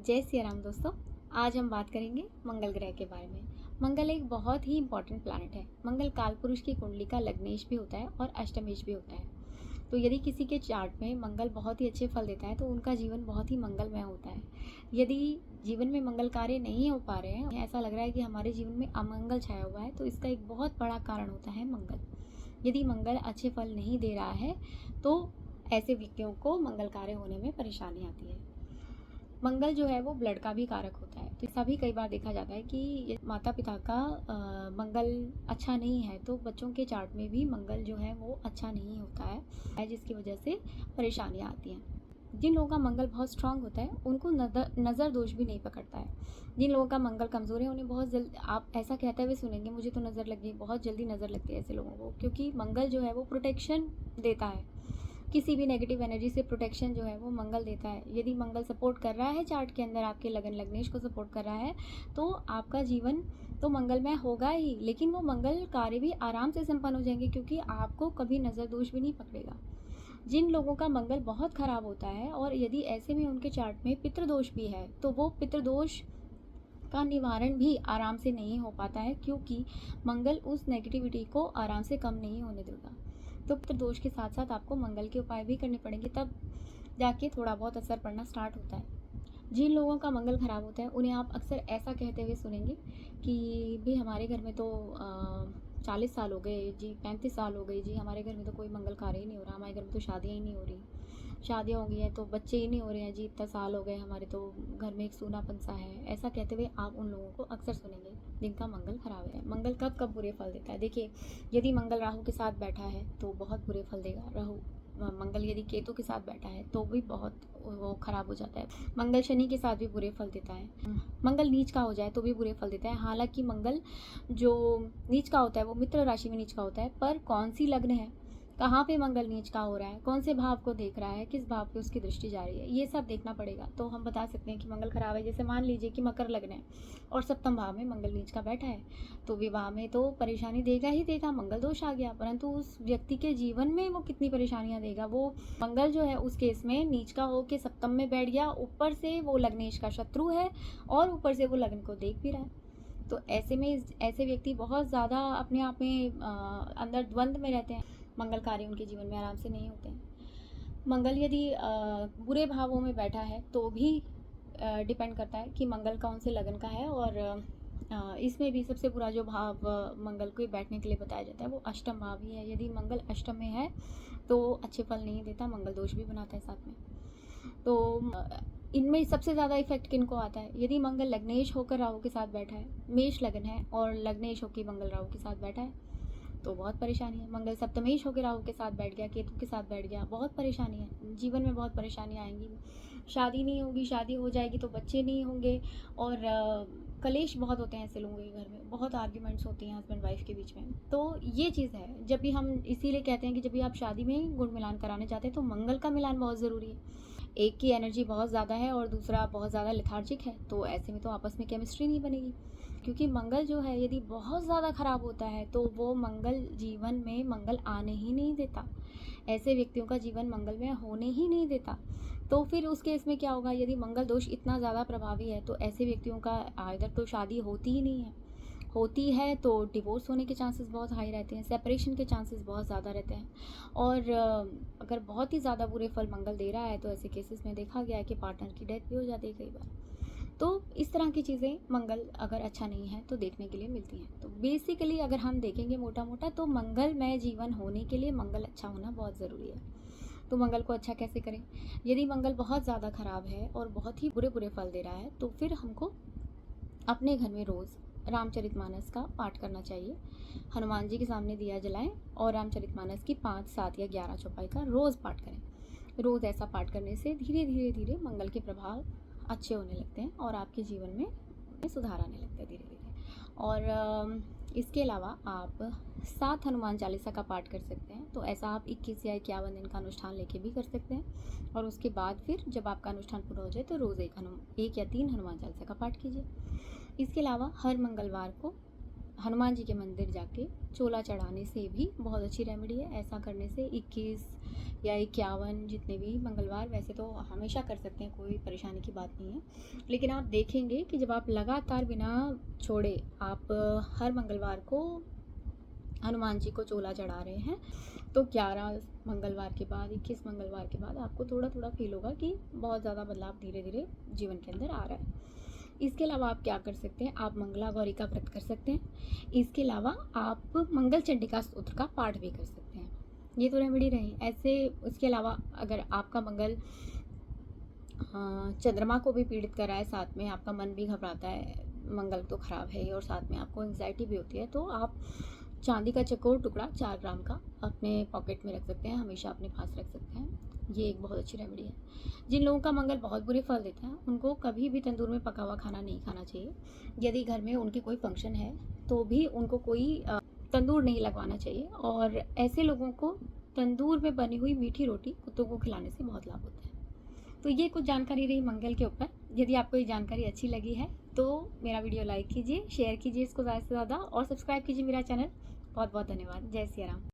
जय सिया राम दोस्तों। आज हम बात करेंगे मंगल ग्रह के बारे में। मंगल एक बहुत ही इंपॉर्टेंट प्लैनेट है। मंगल कालपुरुष की कुंडली का लग्नेश भी होता है और अष्टमेश भी होता है। तो यदि किसी के चार्ट में मंगल बहुत ही अच्छे फल देता है तो उनका जीवन बहुत ही मंगलमय होता है। यदि जीवन में मंगल कार्य नहीं हो पा रहे हैं, ऐसा लग रहा है कि हमारे जीवन में अमंगल छाया हुआ है, तो इसका एक बहुत बड़ा कारण होता है मंगल। यदि मंगल अच्छे फल नहीं दे रहा है तो ऐसे व्यक्तियों को मंगल कार्य होने में परेशानी आती है। मंगल जो है वो ब्लड का भी कारक होता है, तो ऐसा भी कई बार देखा जाता है कि माता पिता का मंगल अच्छा नहीं है तो बच्चों के चार्ट में भी मंगल जो है वो अच्छा नहीं होता है, जिसकी वजह से परेशानियां आती हैं। जिन लोगों का मंगल बहुत स्ट्रांग होता है उनको नज़र दोष भी नहीं पकड़ता है। जिन लोगों का मंगल कमज़ोर है उन्हें बहुत जल्द आप ऐसा कहते हुए सुनेंगे, मुझे तो नज़र लग गई, बहुत जल्दी नज़र लगती है ऐसे लोगों को, क्योंकि मंगल जो है वो प्रोटेक्शन देता है। किसी भी नेगेटिव एनर्जी से प्रोटेक्शन जो है वो मंगल देता है। यदि मंगल सपोर्ट कर रहा है चार्ट के अंदर, आपके लगन लग्नेश को सपोर्ट कर रहा है, तो आपका जीवन तो मंगलमय होगा ही, लेकिन वो मंगल कार्य भी आराम से संपन्न हो जाएंगे, क्योंकि आपको कभी नज़र दोष भी नहीं पकड़ेगा। जिन लोगों का मंगल बहुत खराब होता है और यदि ऐसे में उनके चार्ट में पितृदोष भी है तो वो पितृदोष का निवारण भी आराम से नहीं हो पाता है, क्योंकि मंगल उस नेगेटिविटी को आराम से कम नहीं होने देगा। तो पितृदोष के साथ साथ आपको मंगल के उपाय भी करने पड़ेंगे, तब जाके थोड़ा बहुत असर पड़ना स्टार्ट होता है। जिन लोगों का मंगल खराब होता है उन्हें आप अक्सर ऐसा कहते हुए सुनेंगे कि भाई हमारे घर में तो 40 साल हो गए जी, 35 साल हो गए जी, हमारे घर में तो कोई मंगल कार्य ही नहीं हो रहा, हमारे घर में तो शादियाँ ही नहीं हो रही, शादियाँ हो गई हैं तो बच्चे ही नहीं हो रहे हैं जी, इतना साल हो गए हमारे तो घर में एक सूनापन सा है। ऐसा कहते हुए आप उन लोगों को अक्सर सुनेंगे जिनका मंगल खराब है। मंगल कब कब बुरे फल देता है? देखिए, यदि मंगल राहु के साथ बैठा है तो बहुत बुरे फल देगा। मंगल यदि केतु के साथ बैठा है तो भी बहुत वो खराब हो जाता है। मंगल शनि के साथ भी बुरे फल देता है। मंगल नीच का हो जाए तो भी बुरे फल देता है। हालांकि मंगल जो नीच का होता है वो मित्र राशि में नीच का होता है, पर कौन सी लग्न है, कहाँ पे मंगल नीच का हो रहा है, कौन से भाव को देख रहा है, किस भाव पे उसकी दृष्टि जा रही है, ये सब देखना पड़ेगा। तो हम बता सकते हैं कि मंगल खराब है। जैसे मान लीजिए कि मकर लग्न है और सप्तम भाव में मंगल नीच का बैठा है, तो विवाह में तो परेशानी देगा ही देगा, मंगल दोष आ गया, परंतु उस व्यक्ति के जीवन में वो कितनी परेशानियां देगा। वो मंगल जो है उस केस में नीच का होके सप्तम में बैठ गया, ऊपर से वो लग्नेश का शत्रु है और ऊपर से वो लग्न को देख भी रहा है। तो ऐसे में ऐसे व्यक्ति बहुत ज़्यादा अपने आप में अंदर द्वंद्व में रहते हैं। मंगल कार्य उनके जीवन में आराम से नहीं होते हैं। मंगल यदि बुरे भावों में बैठा है तो भी डिपेंड करता है कि मंगल कौन से लगन का है, और इसमें भी सबसे बुरा जो भाव मंगल को बैठने के लिए बताया जाता है वो अष्टम भाव ही है। यदि मंगल अष्टम में है तो अच्छे फल नहीं देता, मंगल दोष भी बनाता है साथ में। तो इनमें सबसे ज़्यादा इफेक्ट किन को आता है? यदि मंगल लग्नेश होकर राहु के साथ बैठा है, मेष लगन है और लग्नेश होकर मंगल राहु के साथ बैठा है तो बहुत परेशानी है। मंगल सप्तमेश होकर राहु के साथ बैठ गया, केतु के साथ बैठ गया, बहुत परेशानी है। जीवन में बहुत परेशानियाँ आएंगी, शादी नहीं होगी, शादी हो जाएगी तो बच्चे नहीं होंगे, और कलेश बहुत होते हैं ऐसे लोगों के घर में, बहुत आर्ग्यूमेंट्स होती हैं हस्बैंड वाइफ के बीच में। तो ये चीज़ है, जब भी हम इसीलिए कहते हैं कि जब भी आप शादी में गुण मिलान कराने जाते हैं तो मंगल का मिलान बहुत ज़रूरी है। एक की एनर्जी बहुत ज़्यादा है और दूसरा बहुत ज़्यादा लेथार्जिक है, तो ऐसे में तो आपस में केमिस्ट्री नहीं बनेगी, क्योंकि मंगल जो है यदि बहुत ज़्यादा ख़राब होता है तो वो मंगल जीवन में मंगल आने ही नहीं देता, ऐसे व्यक्तियों का जीवन मंगल में होने ही नहीं देता। तो फिर उस केस में क्या होगा? यदि मंगल दोष इतना ज़्यादा प्रभावी है तो ऐसे व्यक्तियों का आइदर तो शादी होती ही नहीं है, होती है तो डिवोर्स होने के चांसेस बहुत हाई रहते हैं, सेपरेशन के चांसेस बहुत ज़्यादा रहते हैं, और अगर बहुत ही ज़्यादा बुरे फल मंगल दे रहा है तो ऐसे केसेस में देखा गया है कि पार्टनर की डेथ भी हो जाती है कई बार। तो इस तरह की चीज़ें मंगल अगर अच्छा नहीं है तो देखने के लिए मिलती हैं। तो बेसिकली अगर हम देखेंगे मोटा मोटा तो मंगलमय जीवन होने के लिए मंगल अच्छा होना बहुत ज़रूरी है। तो मंगल को अच्छा कैसे करें? यदि मंगल बहुत ज़्यादा ख़राब है और बहुत ही बुरे बुरे फल दे रहा है तो फिर हमको अपने घर में रोज़ रामचरितमानस का पाठ करना चाहिए। हनुमान जी के सामने दिया जलाएं और रामचरितमानस की 5, 7 या 11 चौपाई का रोज़ पाठ करें। रोज़ ऐसा पाठ करने से धीरे धीरे धीरे मंगल के प्रभाव अच्छे होने लगते हैं और आपके जीवन में सुधार आने लगता है धीरे धीरे। और इसके अलावा आप 7 हनुमान चालीसा का पाठ कर सकते हैं। तो ऐसा आप 21 या 51 दिन का अनुष्ठान लेके भी कर सकते हैं, और उसके बाद फिर जब आपका अनुष्ठान पूरा हो जाए तो रोज़ एक या 3 हनुमान चालीसा का पाठ कीजिए। इसके अलावा हर मंगलवार को हनुमान जी के मंदिर जाके चोला चढ़ाने से भी बहुत अच्छी रेमेडी है। ऐसा करने से 21 या 51 जितने भी मंगलवार, वैसे तो हमेशा कर सकते हैं, कोई परेशानी की बात नहीं है, लेकिन आप देखेंगे कि जब आप लगातार बिना छोड़े आप हर मंगलवार को हनुमान जी को चोला चढ़ा रहे हैं, तो 11 मंगलवार के बाद, 21 मंगलवार के बाद आपको थोड़ा थोड़ा फील होगा कि बहुत ज़्यादा बदलाव धीरे धीरे जीवन के अंदर आ रहा है। इसके अलावा आप क्या कर सकते हैं, आप मंगला गौरी का व्रत कर सकते हैं। इसके अलावा आप मंगल चंडिका स्तोत्र का पाठ भी कर सकते हैं। ये तो रेमेडी रही। ऐसे इसके अलावा अगर आपका मंगल चंद्रमा को भी पीड़ित कर रहा है, साथ में आपका मन भी घबराता है, मंगल तो खराब है ही, और साथ में आपको एंग्जाइटी भी होती है, तो आप चांदी का चकोर टुकड़ा 4 ग्राम का अपने पॉकेट में रख सकते हैं, हमेशा अपने पास रख सकते हैं। ये एक बहुत अच्छी रेमेडी है। जिन लोगों का मंगल बहुत बुरे फल देता है, उनको कभी भी तंदूर में पका हुआ खाना नहीं खाना चाहिए। यदि घर में उनके कोई फंक्शन है तो भी उनको कोई तंदूर नहीं लगवाना चाहिए, और ऐसे लोगों को तंदूर में बनी हुई मीठी रोटी कुत्तों को खिलाने से बहुत लाभ होता है। तो ये कुछ जानकारी रही मंगल के ऊपर। यदि आपको ये जानकारी अच्छी लगी है तो मेरा वीडियो लाइक कीजिए, शेयर कीजिए इसको ज़्यादा से ज़्यादा, और सब्सक्राइब कीजिए मेरा चैनल। बहुत बहुत धन्यवाद। जय सिया राम।